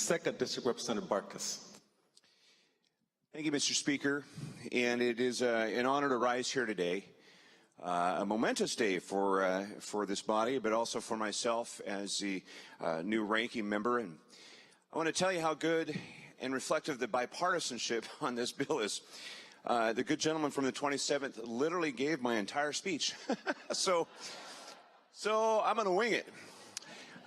Second, District Representative Barkis. Thank you, Mr. Speaker, and it is an honor to rise here today. A momentous day for this body, but also for myself as the new ranking member. And I want to tell you how good and reflective the bipartisanship on this bill is. The good gentleman from the 27th literally gave my entire speech. so I'm going to wing it.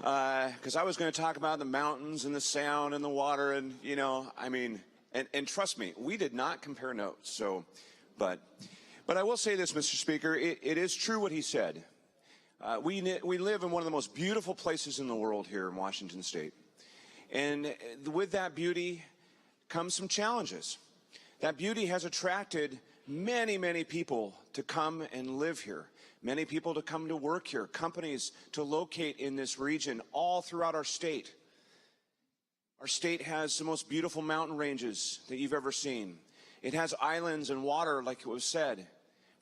Because I was going to talk about the mountains and the sound and the water and, you know, I mean, and trust me, we did not compare notes. So, but I will say this, Mr. Speaker, it is true what he said. We live in one of the most beautiful places in the world here in Washington State. And with that beauty comes some challenges. That beauty has attracted many, many people to come and live here. Many people to come to work here, companies to locate in this region all throughout our state. Our state has the most beautiful mountain ranges that you've ever seen. It has islands and water, like it was said.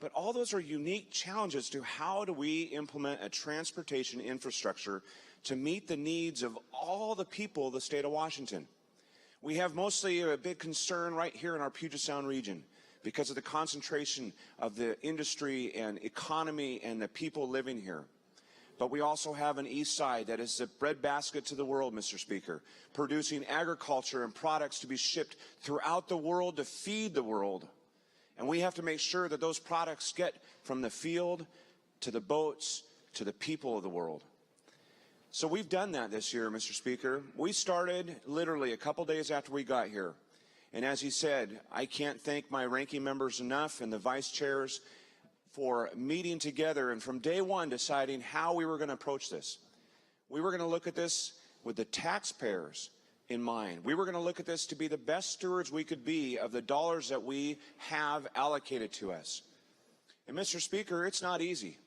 But all those are unique challenges to how do we implement a transportation infrastructure to meet the needs of all the people of the state of Washington. We have mostly a big concern right here in our Puget Sound region, because of the concentration of the industry and economy and the people living here. But we also have an east side that is the breadbasket to the world, Mr. Speaker, producing agriculture and products to be shipped throughout the world to feed the world. And we have to make sure that those products get from the field to the boats to the people of the world. So we've done that this year, Mr. Speaker. We started literally a couple days after we got here. And as he said, I can't thank my ranking members enough and the vice chairs for meeting together and from day one deciding how we were going to approach this. We were going to look at this with the taxpayers in mind. We were going to look at this to be the best stewards we could be of the dollars that we have allocated to us. And Mr. Speaker, it's not easy.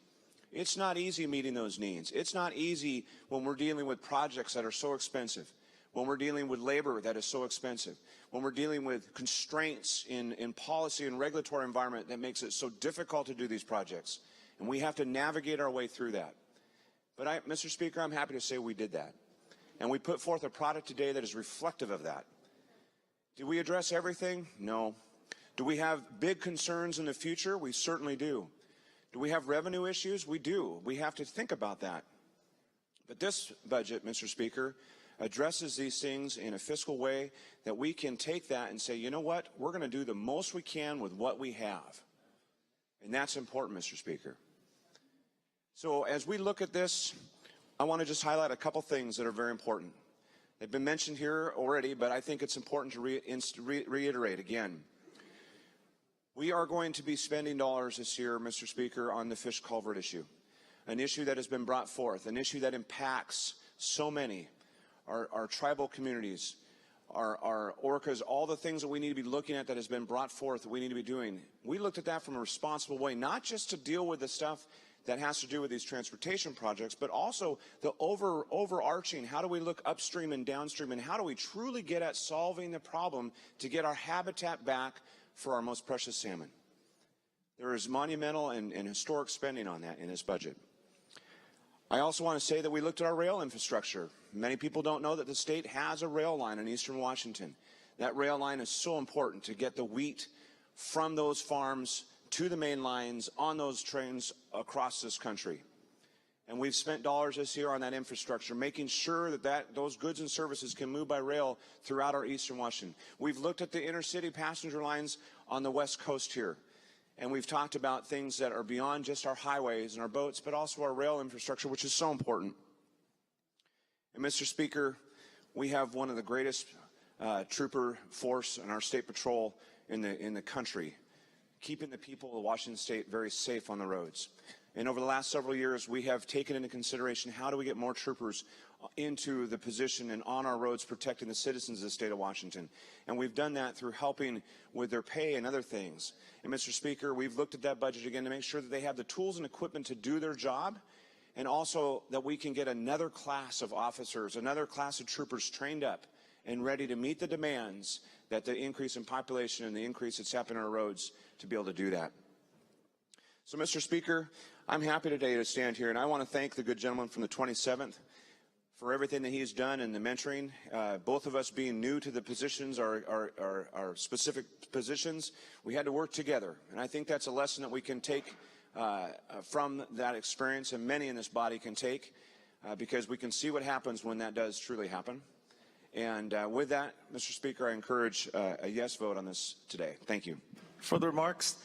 It's not easy meeting those needs. It's not easy when we're dealing with projects that are so expensive, when we're dealing with labor that is so expensive, when we're dealing with constraints in policy and regulatory environment that makes it so difficult to do these projects. And we have to navigate our way through that. But Mr. Speaker, I'm happy to say we did that. And we put forth a product today that is reflective of that. Did we address everything? No. Do we have big concerns in the future? We certainly do. Do we have revenue issues? We do. We have to think about that. But this budget, Mr. Speaker, addresses these things in a fiscal way that we can take that and say, you know what, we're going to do the most we can with what we have. And that's important, Mr. Speaker. So as we look at this, I want to just highlight a couple things that are very important. They've been mentioned here already, but I think it's important to reiterate again. We are going to be spending dollars this year, Mr. Speaker, on the fish culvert issue, an issue that has been brought forth, an issue that impacts so many. Our tribal communities, our orcas, all the things that we need to be looking at that has been brought forth that we need to be doing. We looked at that from a responsible way, not just to deal with the stuff that has to do with these transportation projects, but also the overarching, how do we look upstream and downstream, and how do we truly get at solving the problem to get our habitat back for our most precious salmon. There is monumental and historic spending on that in this budget. I also want to say that we looked at our rail infrastructure. Many people don't know that the state has a rail line in eastern Washington. That rail line is so important to get the wheat from those farms to the main lines on those trains across this country. And we've spent dollars this year on that infrastructure, making sure that those goods and services can move by rail throughout our eastern Washington. We've looked at the intercity passenger lines on the west coast here. And we've talked about things that are beyond just our highways and our boats, but also our rail infrastructure, which is so important. And Mr. Speaker, we have one of the greatest trooper force in our state patrol in the country, keeping the people of Washington State very safe on the roads. And over the last several years, we have taken into consideration how do we get more troopers into the position and on our roads protecting the citizens of the state of Washington. And we've done that through helping with their pay and other things. And Mr. Speaker, we've looked at that budget again to make sure that they have the tools and equipment to do their job, and also that we can get another class of officers, another class of troopers trained up and ready to meet the demands that the increase in population and the increase that's happening on our roads to be able to do that. So, Mr. Speaker, I'm happy today to stand here, and I want to thank the good gentleman from the 27th for everything that he's done in the mentoring. Both of us being new to the positions, our specific positions, we had to work together. And I think that's a lesson that we can take from that experience, and many in this body can take, because we can see what happens when that does truly happen. And with that, Mr. Speaker, I encourage a yes vote on this today. Thank you. Further remarks?